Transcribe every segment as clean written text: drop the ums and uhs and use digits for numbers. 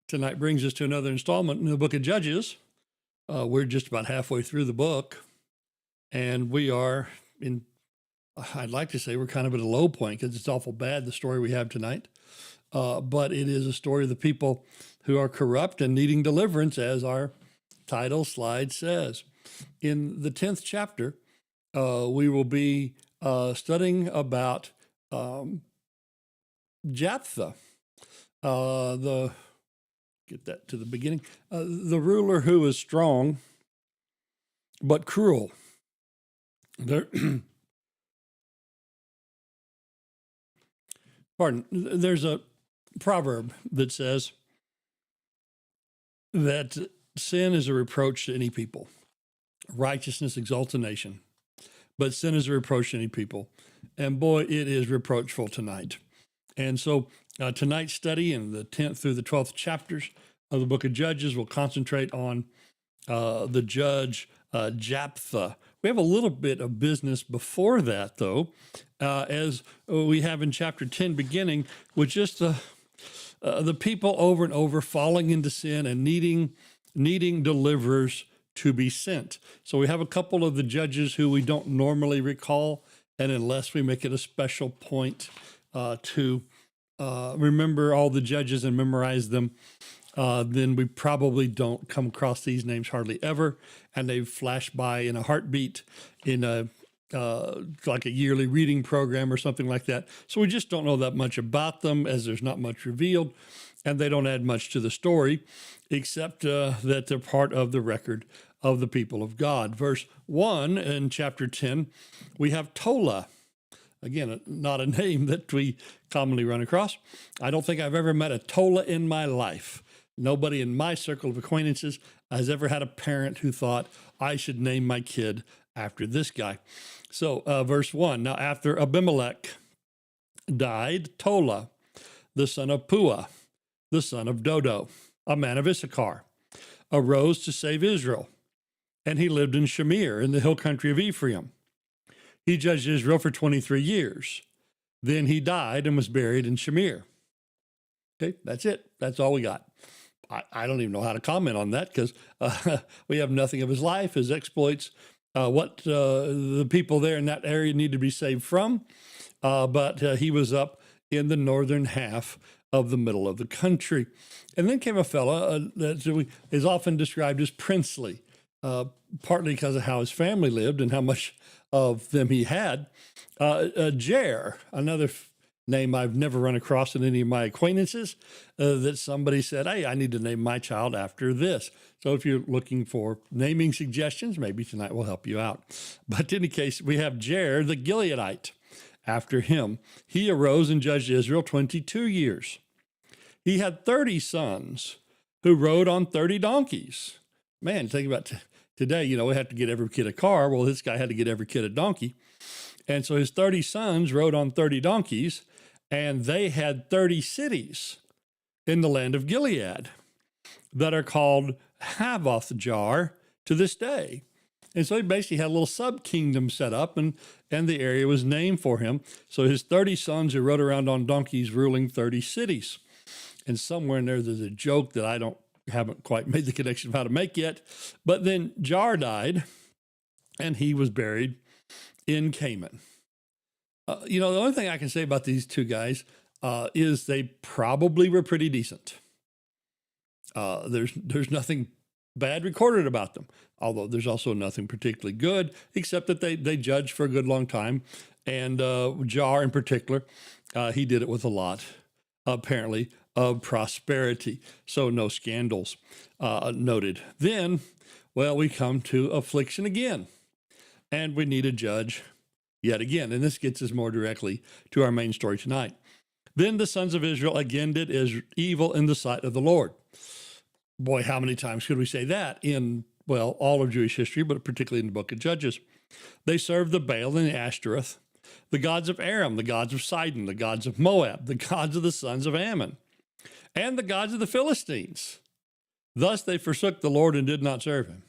Tonight brings us to another installment in the book of Judges. We're just about halfway through the book, and we are in, I'd like to say we're kind of at a low point because it's awful bad, the story we have tonight. But it is a story of the people who are corrupt and needing deliverance, as our title slide says. In the 10th chapter, we will be studying about Jephthah, get that to the beginning, the ruler who was strong but cruel. There's a proverb that says that sin is a reproach to any people. Righteousness exalts a nation, but sin is a reproach to any people. And boy, it is reproachful tonight. And so tonight's study in the 10th through the 12th chapters of the book of Judges will concentrate on the judge Jephthah. We have a little bit of business before that, though, as we have in chapter 10 beginning with just the people over and over falling into sin and needing deliverers to be sent. So we have a couple of the judges who we don't normally recall, and unless we make it a special point to remember all the judges and memorize them, then we probably don't come across these names hardly ever, and they flash by in a heartbeat in a like a yearly reading program or something like that. So we just don't know that much about them, as there's not much revealed, and they don't add much to the story, except that they're part of the record of the people of God. Verse 1 in chapter 10, we have Tola. Again, not a name that we commonly run across. I don't think I've ever met a Tola in my life. Nobody in my circle of acquaintances has ever had a parent who thought, I should name my kid after this guy. So verse 1, now after Abimelech died, Tola, the son of Puah, the son of Dodo, a man of Issachar, arose to save Israel. And he lived in Shamir in the hill country of Ephraim. He judged Israel for 23 years. Then he died and was buried in Shamir. Okay, that's it. That's all we got. I don't even know how to comment on that because we have nothing of his life, his exploits, what the people there in that area need to be saved from. But he was up in the northern half of the middle of the country. And then came a fella that is often described as princely, partly because of how his family lived and how much of them he had. Jair, another name I've never run across in any of my acquaintances, that somebody said, hey, I need to name my child after this. So if you're looking for naming suggestions, maybe tonight will help you out. But in any case, we have Jair the Gileadite after him. He arose and judged Israel 22 years. He had 30 sons who rode on 30 donkeys. Man, think about today, we have to get every kid a car. Well, this guy had to get every kid a donkey. And so his 30 sons rode on 30 donkeys, and they had 30 cities in the land of Gilead that are called Havoth-jar to this day. And so he basically had a little sub-kingdom set up, and the area was named for him. So his 30 sons who rode around on donkeys ruling 30 cities. And somewhere in there's a joke that I haven't quite made the connection of how to make yet. But then Jar died, and he was buried in Canaan. The only thing I can say about these two guys is they probably were pretty decent. There's nothing bad recorded about them, although there's also nothing particularly good, except that they judged for a good long time. And Jar in particular, he did it with a lot, apparently, of prosperity. So no scandals noted. Then, we come to affliction again. And we need a judge yet again. And this gets us more directly to our main story tonight. Then the sons of Israel again did evil in the sight of the Lord. Boy, how many times could we say that in, all of Jewish history, but particularly in the book of Judges? They served the Baal and the Ashtoreth, the gods of Aram, the gods of Sidon, the gods of Moab, the gods of the sons of Ammon, and the gods of the Philistines. Thus they forsook the Lord and did not serve him.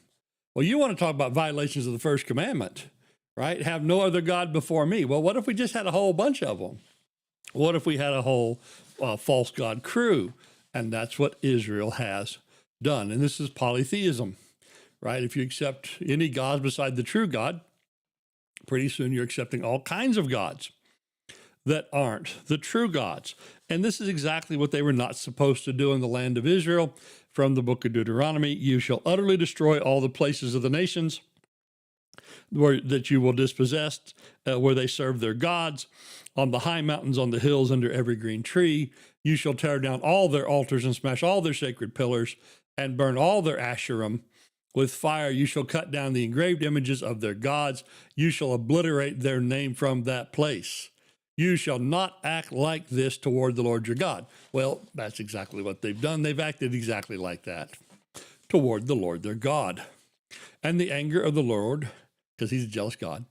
Well, you want to talk about violations of the first commandment, right? Have no other God before me. Well, what if we just had a whole bunch of them? What if we had a whole false god crew And that's what Israel has done. And this is polytheism, right? If you accept any gods beside the true God, pretty soon you're accepting all kinds of gods that aren't the true gods. And this is exactly what they were not supposed to do in the land of Israel. From the book of Deuteronomy, you shall utterly destroy all the places of the nations that you will dispossess, where they serve their gods, on the high mountains, on the hills, under every green tree. You shall tear down all their altars and smash all their sacred pillars and burn all their asherim. With fire you shall cut down the engraved images of their gods. You shall obliterate their name from that place. You shall not act like this toward the Lord your God. Well, that's exactly what they've done. They've acted exactly like that toward the Lord their God. And the anger of the Lord, because he's a jealous God,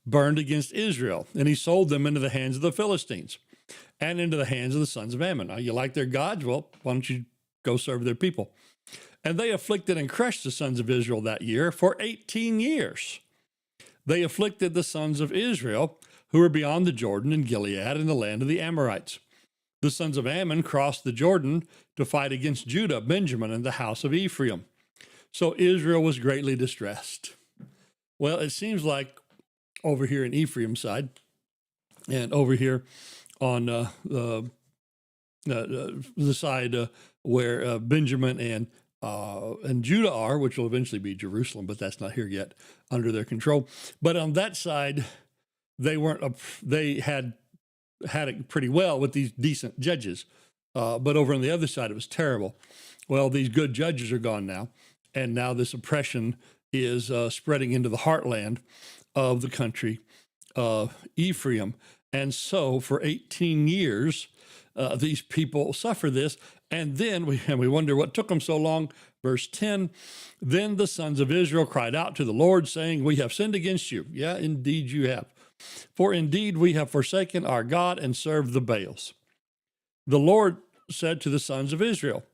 burned against Israel, and he sold them into the hands of the Philistines and into the hands of the sons of Ammon. Now, you like their gods? Well, why don't you go serve their people? And they afflicted and crushed the sons of Israel that year for 18 years. They afflicted the sons of Israel who were beyond the Jordan in Gilead in the land of the Amorites. The sons of Ammon crossed the Jordan to fight against Judah, Benjamin, and the house of Ephraim. So Israel was greatly distressed. Well, it seems like over here in Ephraim's side and over here on the side where Benjamin and Judah are, which will eventually be Jerusalem, but that's not here yet under their control. But on that side, they had it pretty well with these decent judges. But over on the other side, it was terrible. Well, these good judges are gone now. And now this oppression is spreading into the heartland of the country of Ephraim. And so for 18 years, these people suffer this. And then we wonder what took them so long. Verse 10, then the sons of Israel cried out to the Lord, saying, we have sinned against you. Yeah, indeed you have. For indeed we have forsaken our God and served the Baals. The Lord said to the sons of Israel,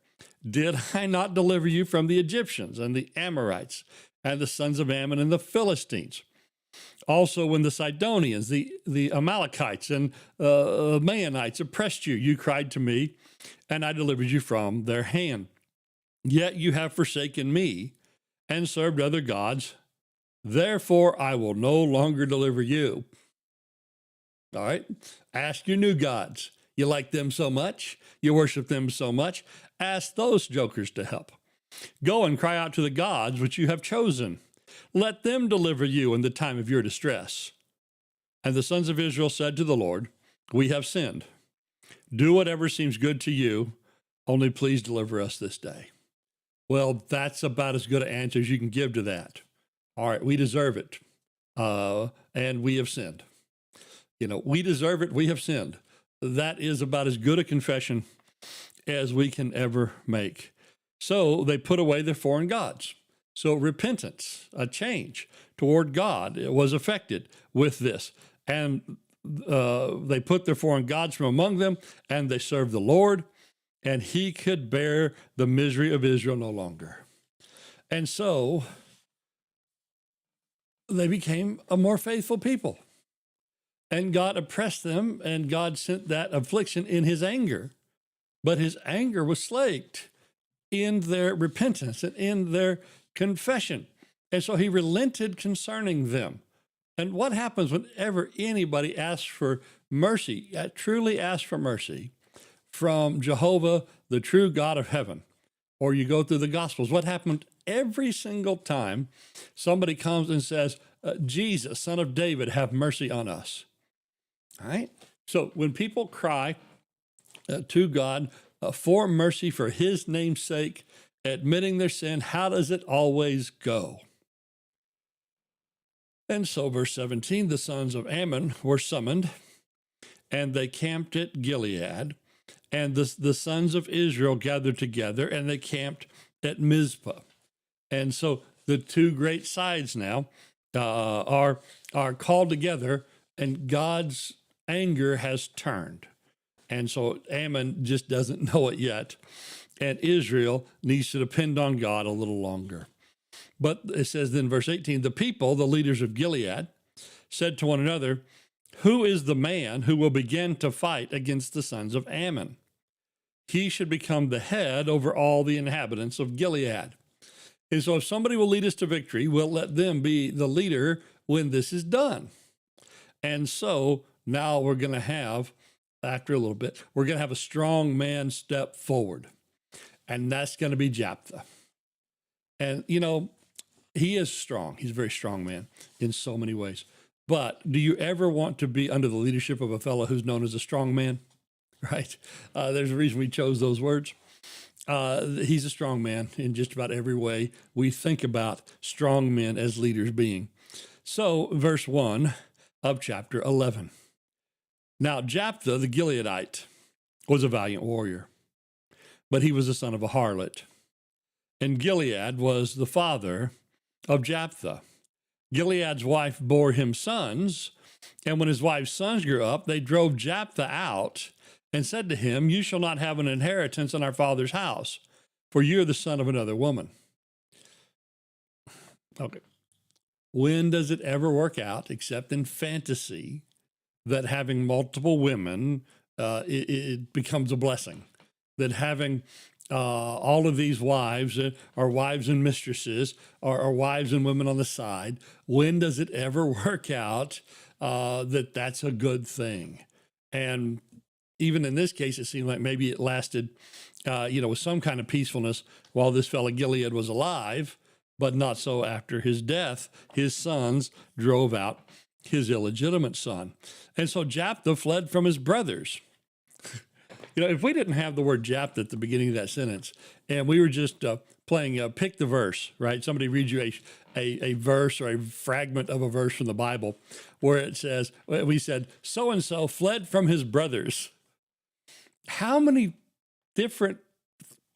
did I not deliver you from the Egyptians and the Amorites and the sons of Ammon and the Philistines? Also when the Sidonians, the Amalekites and Maonites oppressed you, you cried to me, and I delivered you from their hand. Yet you have forsaken me and served other gods. Therefore, I will no longer deliver you. All right. Ask your new gods. You like them so much. You worship them so much. Ask those jokers to help. Go and cry out to the gods which you have chosen. Let them deliver you in the time of your distress. And the sons of Israel said to the Lord, we have sinned. Do whatever seems good to you. Only please deliver us this day. Well, that's about as good an answer as you can give to that. All right, we deserve it, and we have sinned. We deserve it, we have sinned. That is about as good a confession as we can ever make. So they put away their foreign gods. So repentance, a change toward God, was affected with this. And they put their foreign gods from among them, and they served the Lord, and he could bear the misery of Israel no longer. And so they became a more faithful people. And God oppressed them, and God sent that affliction in his anger. But his anger was slaked in their repentance and in their confession. And so he relented concerning them. And what happens whenever anybody asks for mercy, truly asks for mercy from Jehovah, the true God of heaven, or you go through the Gospels, what happened every single time somebody comes and says, Jesus, son of David, have mercy on us. All right? So when people cry to God for mercy for his name's sake, admitting their sin, how does it always go? And so verse 17, the sons of Ammon were summoned, and they camped at Gilead, and the sons of Israel gathered together, and they camped at Mizpah. And so the two great sides now are called together, and God's anger has turned. And so Ammon just doesn't know it yet, and Israel needs to depend on God a little longer. But it says then, verse 18, the people, the leaders of Gilead, said to one another, who is the man who will begin to fight against the sons of Ammon? he should become the head over all the inhabitants of Gilead. And so if somebody will lead us to victory, we'll let them be the leader when this is done. And so now we're going to have, after a little bit, we're going to have a strong man step forward. And that's going to be Jephthah. And, you know, he is strong. He's a very strong man in so many ways. But do you ever want to be under the leadership of a fellow who's known as a strong man? Right? There's a reason we chose those words. He's a strong man in just about every way we think about strong men as leaders being. So, verse 1 of chapter 11. Now, Jephthah the Gileadite was a valiant warrior, but he was the son of a harlot. And Gilead was the father of Jephthah. Gilead's wife bore him sons, and when his wife's sons grew up, they drove Jephthah out and said to him, "You shall not have an inheritance in our father's house, for you are the son of another woman." Okay. When does it ever work out, except in fantasy, that having multiple women, it becomes a blessing? That having all of these wives, or wives and mistresses, or wives and women on the side, when does it ever work out that that's a good thing? And even in this case, it seemed like maybe it lasted, with some kind of peacefulness while this fellow Gilead was alive, but not so after his death. His sons drove out his illegitimate son. And so Jephthah fled from his brothers. If we didn't have the word Jephthah at the beginning of that sentence, and we were just playing pick the verse, right? Somebody reads you a verse or a fragment of a verse from the Bible where it says, we said, so-and-so fled from his brothers. How many different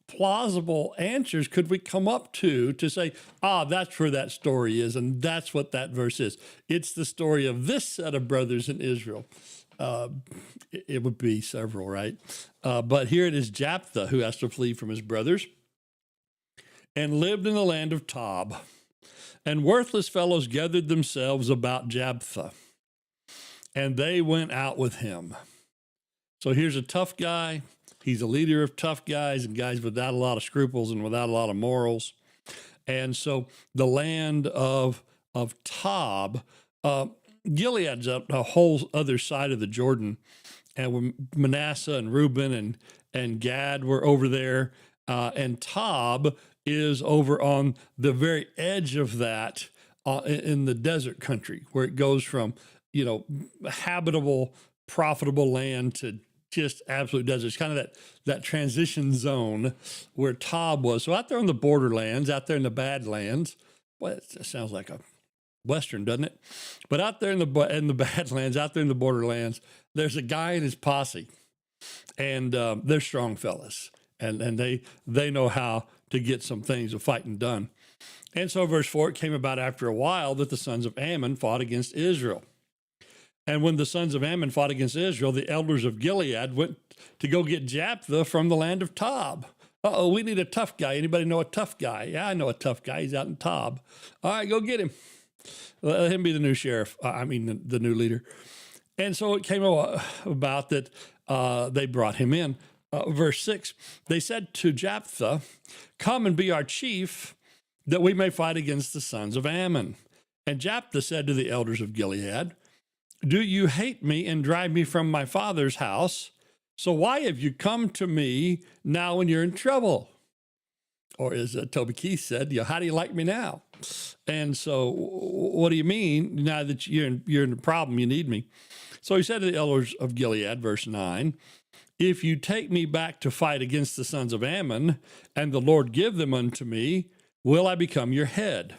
plausible answers could we come up to say, that's where that story is, and that's what that verse is? It's the story of this set of brothers in Israel. It would be several, right? But here it is Jephthah who has to flee from his brothers and lived in the land of Tob. And worthless fellows gathered themselves about Jephthah, and they went out with him. So here's a tough guy. He's a leader of tough guys and guys without a lot of scruples and without a lot of morals. And so the land of Tob, Gilead's a whole other side of the Jordan. And when Manasseh and Reuben and Gad were over there, and Tob is over on the very edge of that in the desert country, where it goes from, habitable, profitable land to just absolute desert. It's kind of that transition zone where Tob was. So out there on the borderlands, out there in the Badlands, well, it sounds like a Western, doesn't it? But out there in the Badlands, out there in the borderlands, there's a guy and his posse, and they're strong fellas, and they know how to get some things of fighting done. And so verse 4, it came about after a while that the sons of Ammon fought against Israel. And when the sons of Ammon fought against Israel, the elders of Gilead went to go get Jephthah from the land of Tob. We need a tough guy. Anybody know a tough guy? Yeah, I know a tough guy. He's out in Tob. All right, go get him. Let him be the new sheriff. The new leader. And so it came about that they brought him in. Verse 6, they said to Jephthah, "Come and be our chief, that we may fight against the sons of Ammon." And Jephthah said to the elders of Gilead, "Do you hate me and drive me from my father's house? So why have you come to me now when you're in trouble?" Or as Toby Keith said, "How do you like me now?" And so, what do you mean now that you're in a problem, you need me? So he said to the elders of Gilead, verse 9, "If you take me back to fight against the sons of Ammon, and the Lord give them unto me, will I become your head?"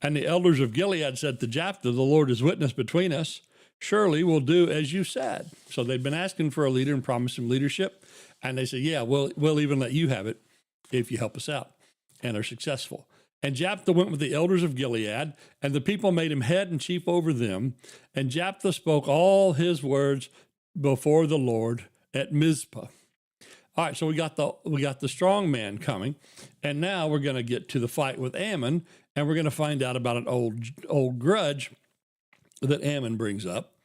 And the elders of Gilead said to Jephthah, "The Lord is witness between us. Surely we'll do as you said." So they'd been asking for a leader and promised him leadership. And they said, "Yeah, we'll even let you have it if you help us out," and are successful. And Jephthah went with the elders of Gilead, and the people made him head and chief over them. And Jephthah spoke all his words before the Lord at Mizpah. All right, so we got the strong man coming, and now we're going to get to the fight with Ammon, and we're going to find out about an old grudge that Ammon brings up.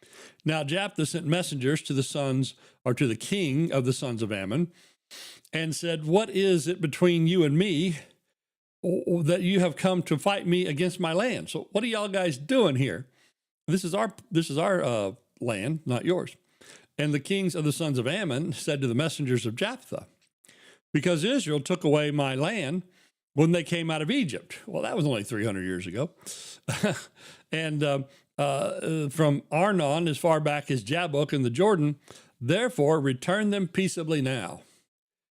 Now Jephthah sent messengers to the king of the sons of Ammon, and said, "What is it between you and me that you have come to fight me against my land? So what are y'all guys doing here? This is our land, not yours." And the kings of the sons of Ammon said to the messengers of Jephthah, "Because Israel took away my land when they came out of Egypt." Well, that was only 300 years ago. And from Arnon as far back as Jabbok in the Jordan, therefore return them peaceably now.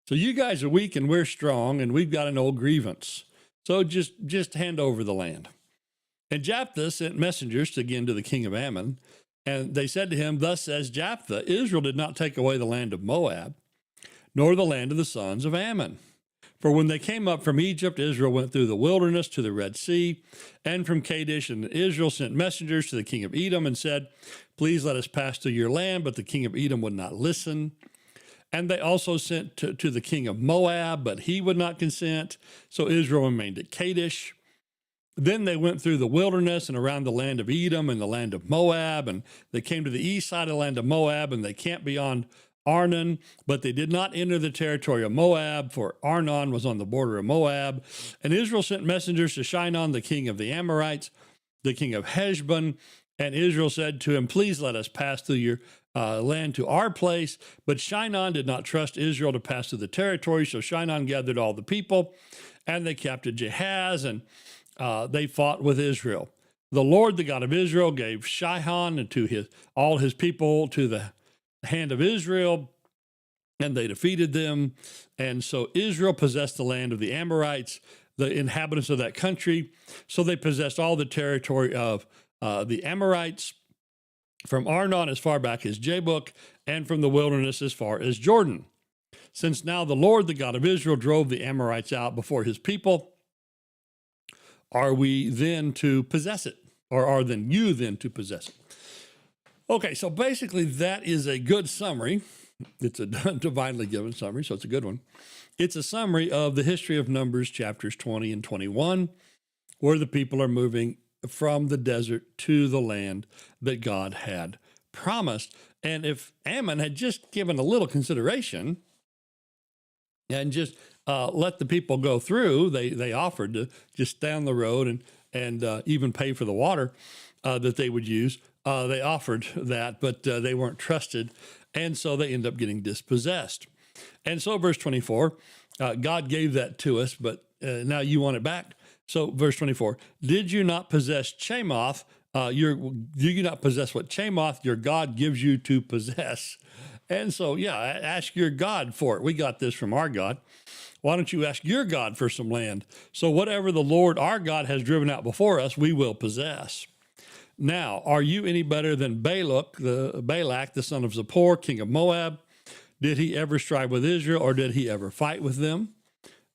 So you guys are weak and we're strong, and we've got an old grievance. So just hand over the land. And Jephthah sent messengers again to the king of Ammon, and they said to him, "Thus says Jephthah, Israel did not take away the land of Moab, nor the land of the sons of Ammon. For when they came up from Egypt, Israel went through the wilderness to the Red Sea, and from Kadesh, and Israel sent messengers to the king of Edom and said, 'Please let us pass through your land.' But the king of Edom would not listen. And they also sent to the king of Moab, but he would not consent. So Israel remained at Kadesh. Then they went through the wilderness and around the land of Edom and the land of Moab, and they came to the east side of the land of Moab, and they camped beyond Arnon, but they did not enter the territory of Moab, for Arnon was on the border of Moab. And Israel sent messengers to Shinon, the king of the Amorites, the king of Heshbon, and Israel said to him, 'Please let us pass through your land to our place.' But Shinon did not trust Israel to pass through the territory, so Shinon gathered all the people, and they captured Jahaz, and they fought with Israel. The Lord, the God of Israel, gave Shihon and to all his people to the hand of Israel, and they defeated them. And so Israel possessed the land of the Amorites, the inhabitants of that country. So they possessed all the territory of the Amorites, from Arnon as far back as Jabbok, and from the wilderness as far as Jordan. Since now the Lord, the God of Israel, drove the Amorites out before his people, are we then to possess it? Or are then you then to possess it?" Okay, so basically that is a good summary. It's a divinely given summary, so it's a good one. It's a summary of the history of Numbers chapters 20 and 21, where the people are moving from the desert to the land that God had promised. And if Ammon had just given a little consideration and just let the people go through, they offered to just stay on the road and even pay for the water that they would use. They offered that, but they weren't trusted, and so they end up getting dispossessed. And so verse 24, God gave that to us, but now you want it back. So verse 24, did you not possess Chemoth? Do you not possess what Chemoth, your God, gives you to possess? And so, yeah, ask your God for it. We got this from our God. Why don't you ask your God for some land? So whatever the Lord our God has driven out before us, we will possess. Now, are you any better than Balak, the son of Zippor, king of Moab? Did he ever strive with Israel, or did he ever fight with them?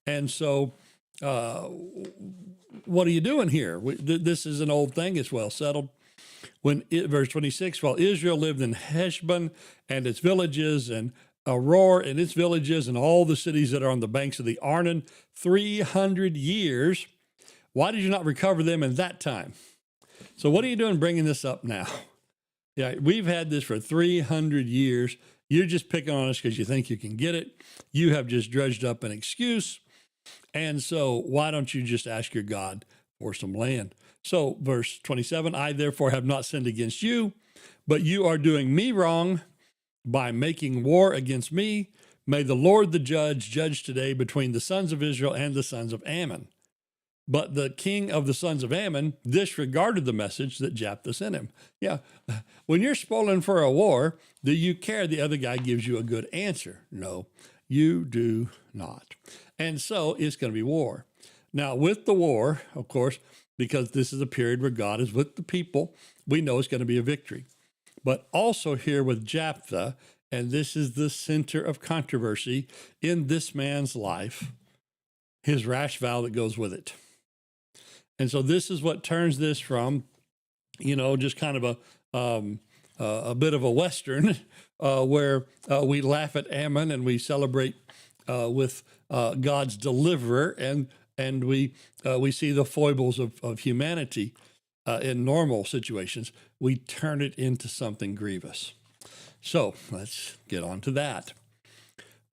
And so, what are you doing here? This is an old thing. It's well settled. Verse 26, while Israel lived in Heshbon and its villages, and Aroer and its villages, and all the cities that are on the banks of the Arnon, 300 years, why did you not recover them in that time? So what are you doing bringing this up now? Yeah, we've had this for 300 years. You're just picking on us because you think you can get it. You have just dredged up an excuse. And so why don't you just ask your God for some land? So verse 27, I therefore have not sinned against you, but you are doing me wrong by making war against me. May the Lord the judge today between the sons of Israel and the sons of Ammon. But the king of the sons of Ammon disregarded the message that Jephthah sent him. Yeah, when you're spoiling for a war, do you care the other guy gives you a good answer? No, you do not. And so it's going to be war. Now, with the war, of course, because this is a period where God is with the people, we know it's going to be a victory. But also here with Jephthah, and this is the center of controversy in this man's life, his rash vow that goes with it. And so this is what turns this from, just kind of a bit of a Western where we laugh at Ammon and we celebrate with God's deliverer, and we see the foibles of humanity in normal situations. We turn it into something grievous. So let's get on to that.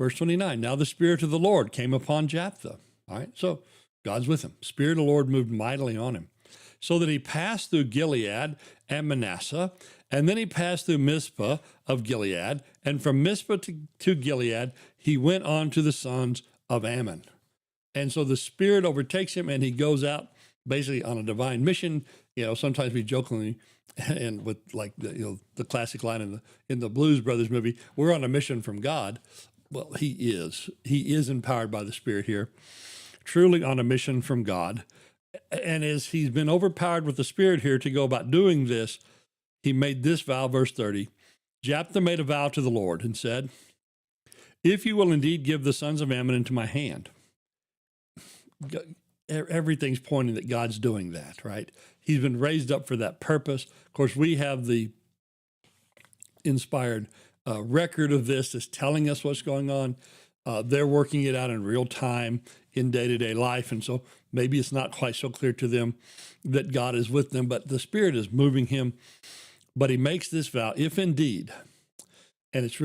Verse 29, now the Spirit of the Lord came upon Jephthah. All right, so God's with him. Spirit of the Lord moved mightily on him, so that he passed through Gilead and Manasseh, and then he passed through Mizpah of Gilead, and from Mizpah to Gilead, he went on to the sons of Ammon. And so the Spirit overtakes him, and he goes out basically on a divine mission. Sometimes we jokingly, and with like the classic line in the Blues Brothers movie, we're on a mission from God. Well, he is empowered by the Spirit here, truly on a mission from God. And as he's been overpowered with the Spirit here to go about doing this, he made this vow, verse 30. Jephthah made a vow to the Lord and said, if you will indeed give the sons of Ammon into my hand. Everything's pointing that God's doing that, right? He's been raised up for that purpose. Of course, we have the inspired record of this that's telling us what's going on. They're working it out in real time in day-to-day life. And so maybe it's not quite so clear to them that God is with them, but the Spirit is moving him. But he makes this vow, if indeed, and it's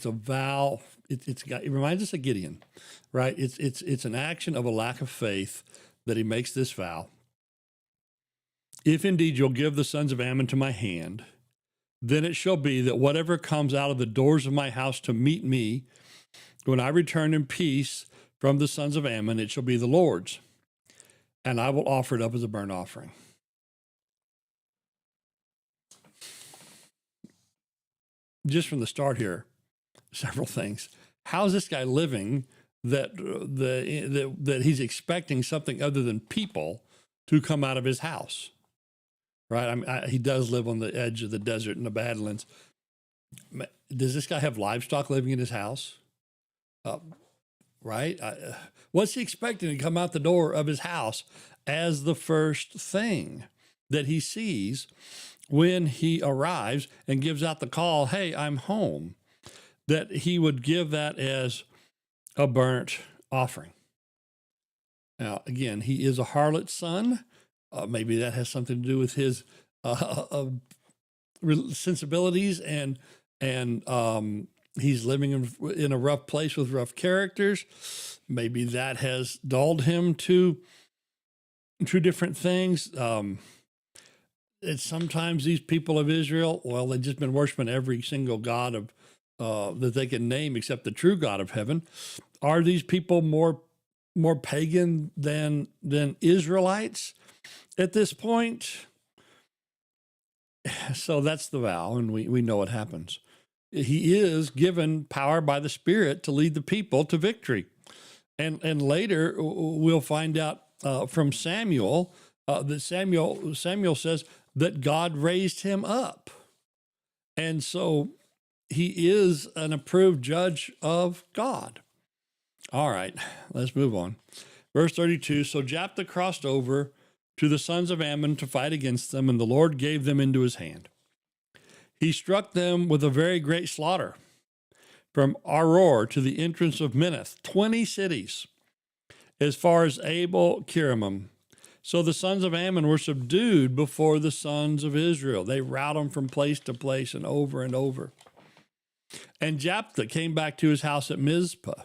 a vow. It reminds us of Gideon, right? It's an action of a lack of faith that he makes this vow. If indeed you'll give the sons of Ammon to my hand, then it shall be that whatever comes out of the doors of my house to meet me, when I return in peace from the sons of Ammon, it shall be the Lord's, and I will offer it up as a burnt offering. Just from the start here, several things. How is this guy living that he's expecting something other than people to come out of his house? Right? He does live on the edge of the desert in the Badlands. Does this guy have livestock living in his house? Right? What's he expecting to come out the door of his house as the first thing that he sees when he arrives and gives out the call, hey, I'm home, that he would give that as a burnt offering? Now, again, he is a harlot's son. Maybe that has something to do with his sensibilities, and he's living in a rough place with rough characters. Maybe that has dulled him to different things. It's sometimes these people of Israel, well, they've just been worshiping every single god of that they can name except the true God of heaven. Are these people more pagan than Israelites at this point? So that's the vow, and we know what happens. He is given power by the Spirit to lead the people to victory. And later we'll find out from Samuel that Samuel says that God raised him up. And so he is an approved judge of God. All right, let's move on. Verse 32, so Jephthah crossed over to the sons of Ammon to fight against them, and the Lord gave them into his hand. He struck them with a very great slaughter, from Aror to the entrance of Minnith, 20 cities, as far as Abel Kiramim. So the sons of Ammon were subdued before the sons of Israel. They routed them from place to place and over and over. And Jephthah came back to his house at Mizpah.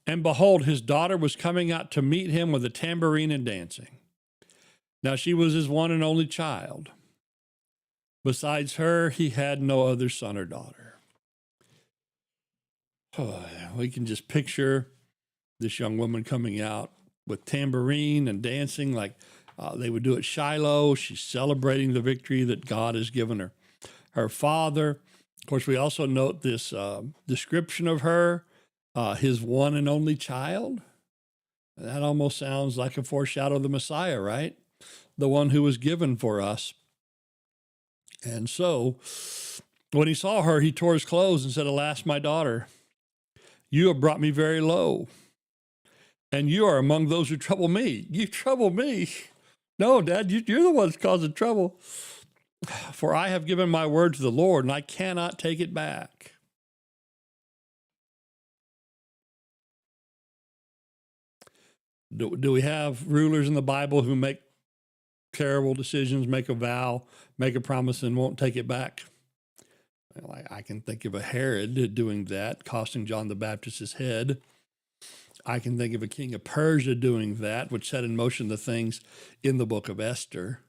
And behold, his daughter was coming out to meet him with a tambourine and dancing. Now she was his one and only child. Besides her, he had no other son or daughter. Oh, we can just picture this young woman coming out with tambourine and dancing like they would do at Shiloh. She's celebrating the victory that God has given her. Her father, of course, we also note this description of her, his one and only child. That almost sounds like a foreshadow of the Messiah, right? The one who was given for us. And so when he saw her, he tore his clothes and said, alas, my daughter, you have brought me very low, and you are among those who trouble me. You trouble me. No, Dad, you're the one that's causing trouble. For I have given my word to the Lord, and I cannot take it back. Do we have rulers in the Bible who make terrible decisions, make a vow, make a promise, and won't take it back? Like I can think of a Herod doing that, costing John the Baptist his head. I can think of a king of Persia doing that, which set in motion the things in the book of Esther.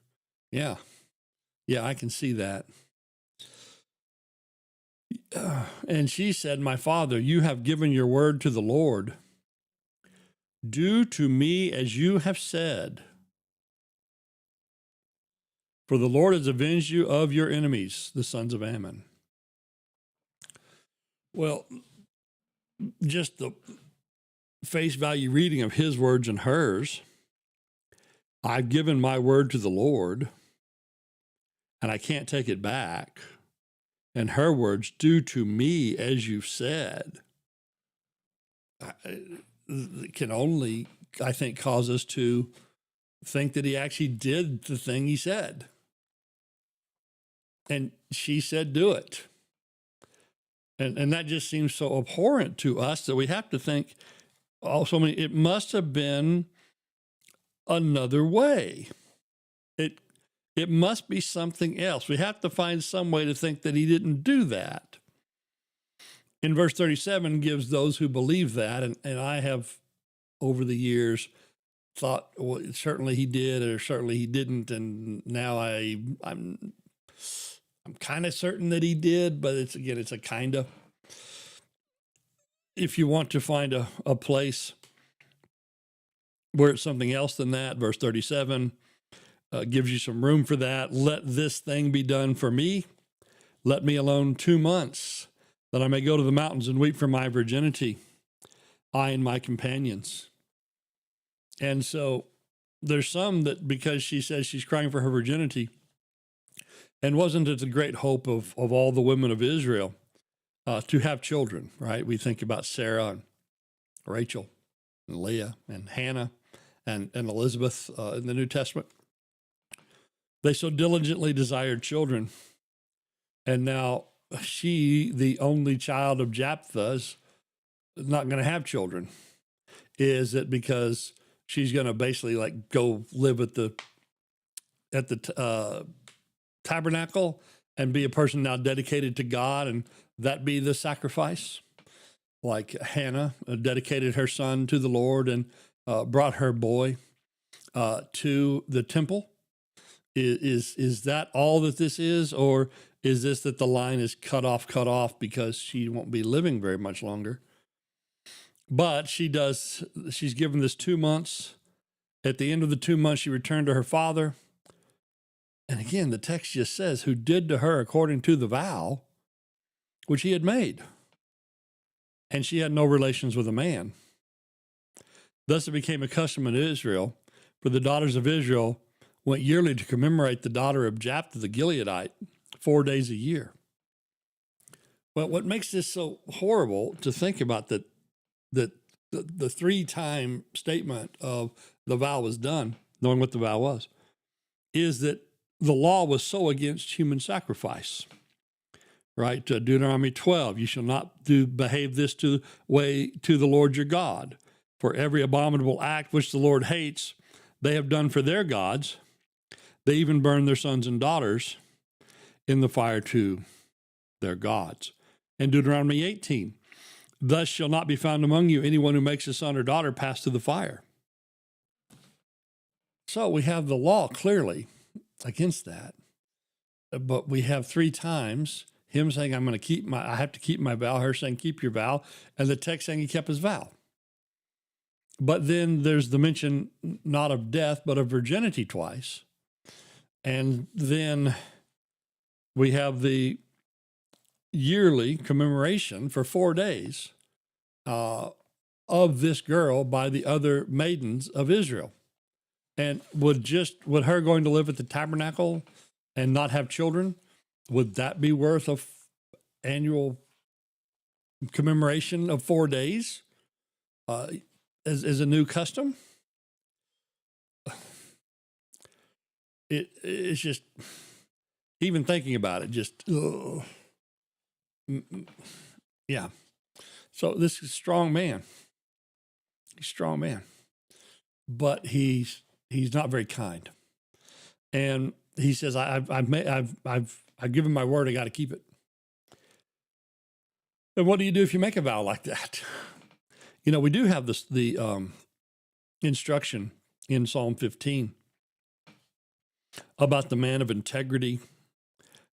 Yeah. Yeah, I can see that. And she said, "My father, you have given your word to the Lord. Do to me as you have said. For the Lord has avenged you of your enemies, the sons of Ammon." Well, just the face value reading of his words and hers, I've given my word to the Lord, and I can't take it back. And her words, do to me as you've said, can only, I think, cause us to think that he actually did the thing he said. And she said, do it. And that just seems so abhorrent to us that we have to think, also, I mean, it must have been another way. It must be something else. We have to find some way to think that he didn't do that. In verse 37 gives those who believe that, and I have over the years thought, well, certainly he did, or certainly he didn't, and now I'm kind of certain that he did, but it's a kind of. If you want to find a place where it's something else than that, verse 37 gives you some room for that. Let this thing be done for me. Let me alone 2 months, that I may go to the mountains and weep for my virginity, I and my companions. And so there's some that, because she says she's crying for her virginity, and wasn't it the great hope of all the women of Israel to have children, right? We think about Sarah and Rachel and Leah and Hannah and Elizabeth in the New Testament. They so diligently desired children. And now she, the only child of Jephthah, is not going to have children. Is it because she's going to basically like go live at the tabernacle and be a person now dedicated to God, and that be the sacrifice? Like Hannah dedicated her son to the Lord and brought her boy to the temple. Is that all that this is, or is this that the line is cut off because she won't be living very much longer? But she's given this 2 months. At the end of the 2 months, she returned to her father. And again, the text just says, who did to her according to the vow which he had made. And she had no relations with a man. Thus it became a custom in Israel for the daughters of Israel went yearly to commemorate the daughter of Jephthah the Gileadite 4 days a year. But what makes this so horrible to think about, that the 3-time statement of the vow was done, knowing what the vow was, is that the law was so against human sacrifice, right? Deuteronomy 12, you shall not behave this way to the Lord your God. For every abominable act which the Lord hates, they have done for their gods. They even burn their sons and daughters in the fire to their gods. And Deuteronomy 18, thus shall not be found among you anyone who makes a son or daughter pass through the fire. So we have the law clearly against that. But we have 3 times him saying, I have to keep my vow, her saying, keep your vow, and the text saying he kept his vow. But then there's the mention not of death, but of virginity twice. And then we have the yearly commemoration for 4 days of this girl by the other maidens of Israel. And would her going to live at the tabernacle and not have children, would that be worth an annual commemoration of 4 days as a new custom? It's just, even thinking about it, just, yeah. So this is a strong man. He's a strong man, but he's not very kind. And he says, I've given my word. I got to keep it. And what do you do if you make a vow like that? You know, we do have the instruction in Psalm 15 about the man of integrity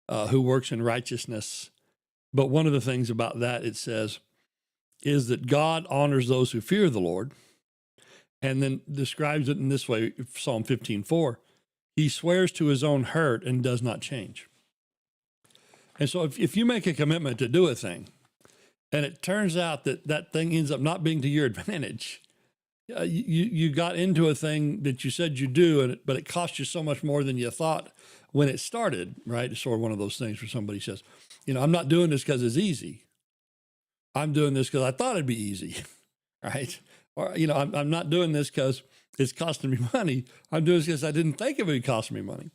who works in righteousness. But one of the things about that, it says, is that God honors those who fear the Lord, and then describes it in this way, Psalm 15:4. He swears to his own hurt and does not change. And so if you make a commitment to do a thing, and it turns out that that thing ends up not being to your advantage, you got into a thing that you said you do, but it cost you so much more than you thought when it started, right? It's sort of one of those things where somebody says, you know, I'm not doing this because it's easy. I'm doing this because I thought it'd be easy, right? Or, you know, I'm not doing this because it's costing me money. I'm doing this because I didn't think it would cost me money.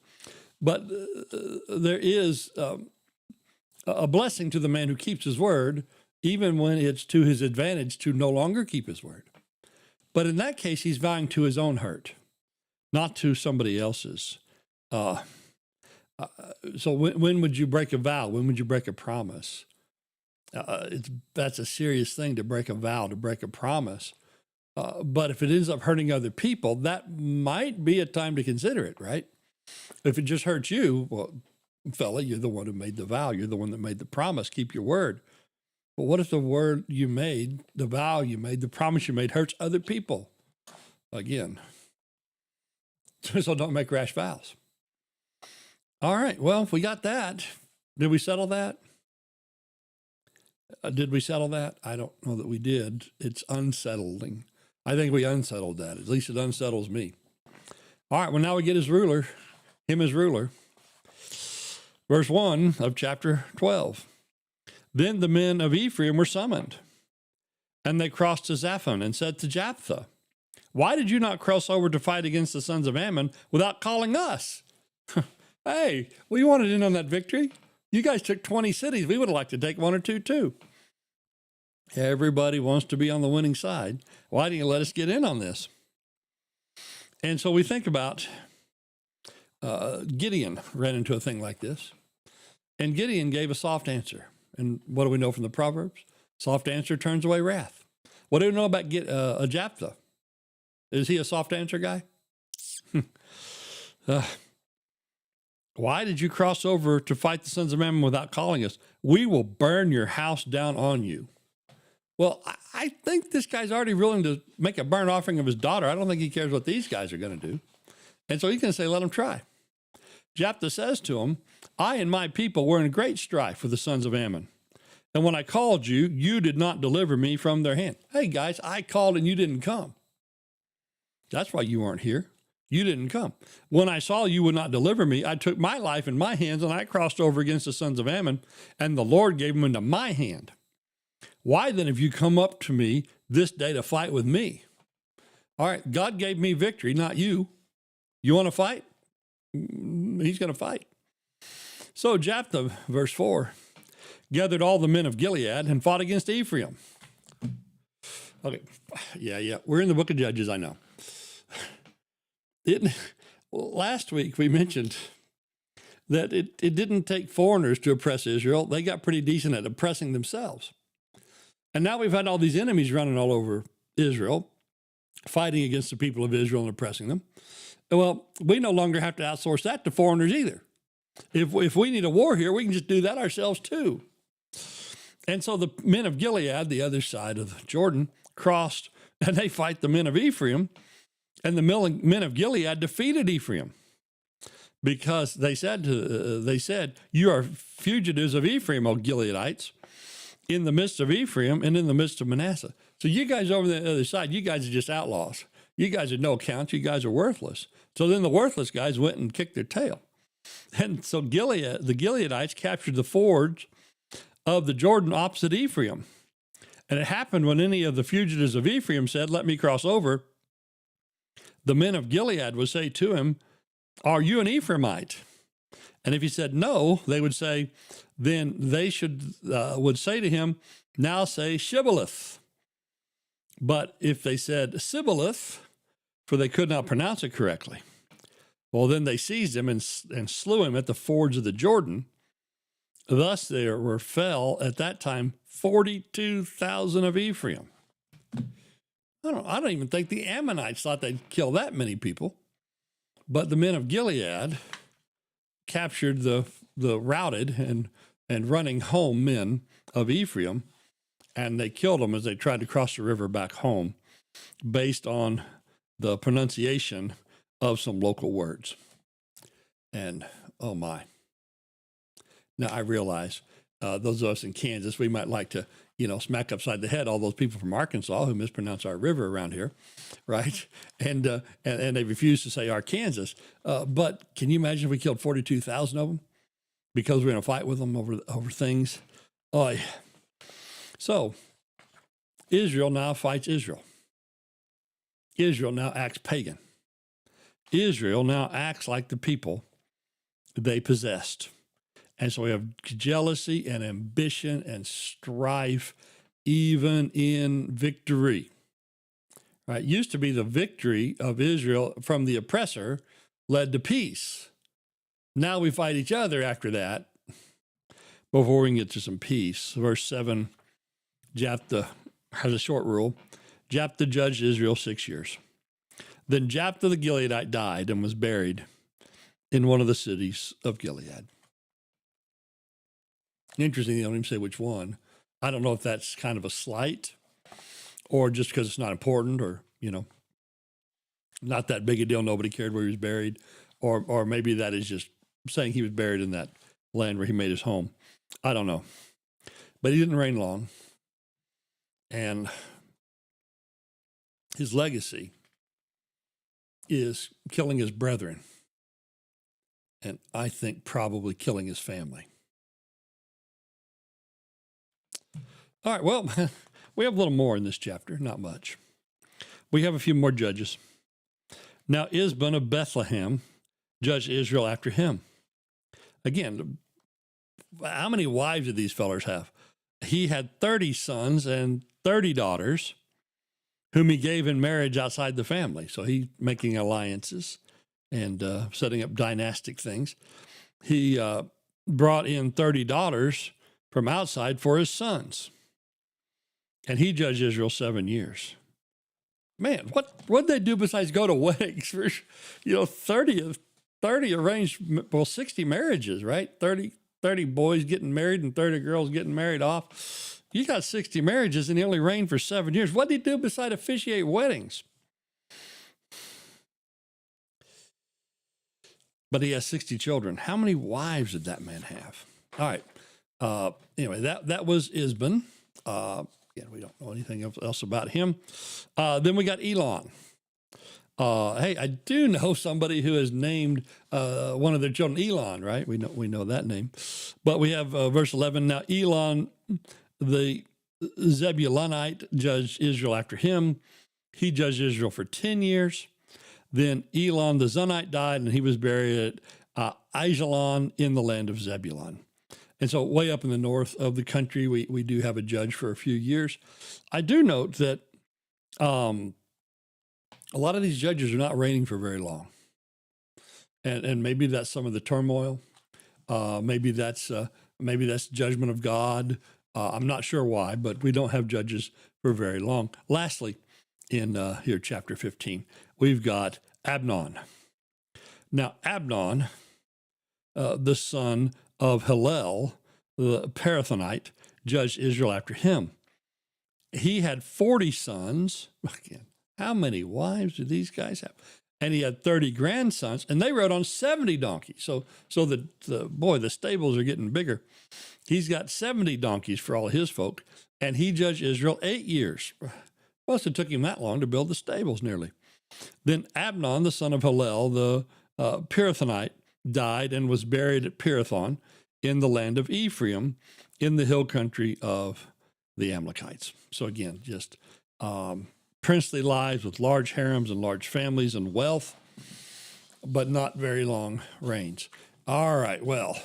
But there is a blessing to the man who keeps his word, even when it's to his advantage to no longer keep his word. But in that case, he's vowing to his own hurt, not to somebody else's. So when would you break a vow? When would you break a promise? That's a serious thing, to break a vow, to break a promise. But if it ends up hurting other people, that might be a time to consider it, right? If it just hurts you, well, fella, you're the one who made the vow. You're the one that made the promise. Keep your word. But what if the word you made, the vow you made, the promise you made hurts other people? Again, so don't make rash vows. All right, well, we got that. Did we settle that? Did we settle that? I don't know that we did. It's unsettling. I think we unsettled that. At least it unsettles me. All right, well, now we get his ruler, him as ruler. Verse 1 of chapter 12. Then the men of Ephraim were summoned, and they crossed to Zaphon and said to Jephthah, why did you not cross over to fight against the sons of Ammon without calling us? Hey, we wanted in on that victory. You guys took 20 cities. We would have liked to take one or two too. Everybody wants to be on the winning side. Why didn't you let us get in on this? And so we think about Gideon ran into a thing like this. And Gideon gave a soft answer. And what do we know from the Proverbs? Soft answer turns away wrath. What do we know about Jephthah? Is he a soft answer guy? Why did you cross over to fight the sons of Ammon without calling us? We will burn your house down on you. Well, I think this guy's already willing to make a burnt offering of his daughter. I don't think he cares what these guys are going to do. And so he's going to say, let him try. Jephthah says to him, I and my people were in great strife with the sons of Ammon. And when I called you, you did not deliver me from their hand. Hey, guys, I called and you didn't come. That's why you weren't here. You didn't come. When I saw you would not deliver me, I took my life in my hands and I crossed over against the sons of Ammon, and the Lord gave them into my hand. Why then have you come up to me this day to fight with me? All right, God gave me victory, not you. You want to fight? He's going to fight. So Jephthah, verse 4, gathered all the men of Gilead and fought against Ephraim. Okay, yeah, we're in the book of Judges, I know. Last week we mentioned that it didn't take foreigners to oppress Israel. They got pretty decent at oppressing themselves. And now we've had all these enemies running all over Israel, fighting against the people of Israel and oppressing them. Well, we no longer have to outsource that to foreigners either. If we need a war here, we can just do that ourselves too. And so the men of Gilead, the other side of Jordan, crossed and they fight the men of Ephraim. And the men of Gilead defeated Ephraim because they said, you are fugitives of Ephraim, O Gileadites, in the midst of Ephraim and in the midst of Manasseh. So you guys over the other side, you guys are just outlaws. You guys are no account. You guys are worthless. So then the worthless guys went and kicked their tail. And so the Gileadites captured the fords of the Jordan opposite Ephraim. And it happened when any of the fugitives of Ephraim said, let me cross over, the men of Gilead would say to him, are you an Ephraimite? And if he said no, they would say, then they would say to him, now say Shibboleth. But if they said Sibboleth, for they could not pronounce it correctly, well, then they seized him and slew him at the fords of the Jordan. Thus there were fell at that time 42,000 of Ephraim. I don't even think the Ammonites thought they'd kill that many people. But the men of Gilead captured the routed and running home men of Ephraim, and they killed them as they tried to cross the river back home based on the pronunciation of some local words. And oh my. Now I realize those of us in Kansas, we might like to, smack upside the head all those people from Arkansas who mispronounce our river around here, right? And they refuse to say Arkansas. But can you imagine if we killed 42,000 of them because we're in a fight with them over things? Oh, so Israel now fights Israel. Israel now acts pagan. Israel now acts like the people they possessed. And so we have jealousy and ambition and strife, even in victory. Right? It used to be the victory of Israel from the oppressor led to peace. Now we fight each other after that before we can get to some peace. Verse 7, Jephthah has a short rule. Jephthah judged Israel 6 years. Then Jephthah the Gileadite died and was buried in one of the cities of Gilead. Interesting, they don't even say which one. I don't know if that's kind of a slight or just because it's not important or, not that big a deal. Nobody cared where he was buried. Or maybe that is just saying he was buried in that land where he made his home. I don't know. But he didn't reign long. And his legacy is killing his brethren. And I think probably killing his family. All right, well, we have a little more in this chapter, not much. We have a few more judges. Now, Isban of Bethlehem judged Israel after him. Again, how many wives did these fellers have? He had 30 sons and 30 daughters whom he gave in marriage outside the family. So he's making alliances and setting up dynastic things. He brought in 30 daughters from outside for his sons. And he judged Israel 7 years. Man, what'd they do besides go to weddings? For, 30 arranged, 60 marriages, right? 30 boys getting married and 30 girls getting married off. You got 60 marriages and he only reigned for 7 years. What did he do besides officiate weddings? But he has 60 children. How many wives did that man have? All right. Anyway, that was Isban. We don't know anything else about him. Then we got Elon. Hey, I do know somebody who has named one of their children Elon, right? We know that name. But we have verse 11. Now Elon, the Zebulunite, judged Israel after him. He judged Israel for 10 years. Then Elon the Zunite died, and he was buried at Aijalon in the land of Zebulun. And so way up in the north of the country, we do have a judge for a few years. I do note that a lot of these judges are not reigning for very long. And maybe that's some of the turmoil. Maybe that's judgment of God. I'm not sure why, but we don't have judges for very long. Lastly, in here, chapter 15, we've got Abnon. Now, Abnon, the son of Hillel, the Parathonite, judged Israel after him. He had 40 sons. Again, how many wives did these guys have? And he had 30 grandsons, and they rode on 70 donkeys. So the stables are getting bigger. He's got 70 donkeys for all his folk, and he judged Israel 8 years. Must have took him that long to build the stables nearly. Then Abnon, the son of Hillel, the Pirathonite, died and was buried at Pirathon in the land of Ephraim in the hill country of the Amalekites. So again, just princely lives with large harems and large families and wealth, but not very long reigns. All right, well,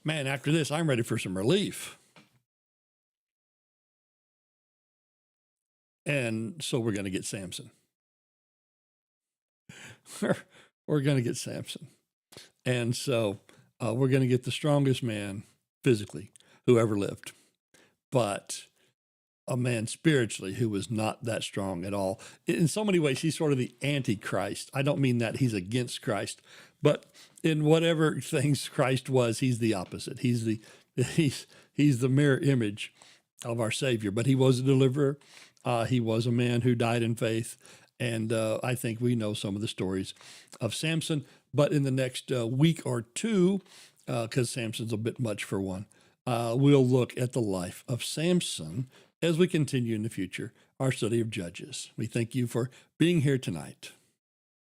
man, after this, I'm ready for some relief. And so we're going to get Samson. We're going to get Samson. And so we're going to get the strongest man physically who ever lived, but a man spiritually who was not that strong at all. In so many ways, he's sort of the antichrist. I don't mean that he's against Christ, but in whatever things Christ was, he's the opposite. He's the mirror image of our Savior. But he was a deliverer. He was a man who died in faith. And I think we know some of the stories of Samson. But in the next week or two, because Samson's a bit much for one, we'll look at the life of Samson as we continue in the future our study of Judges. We thank you for being here tonight.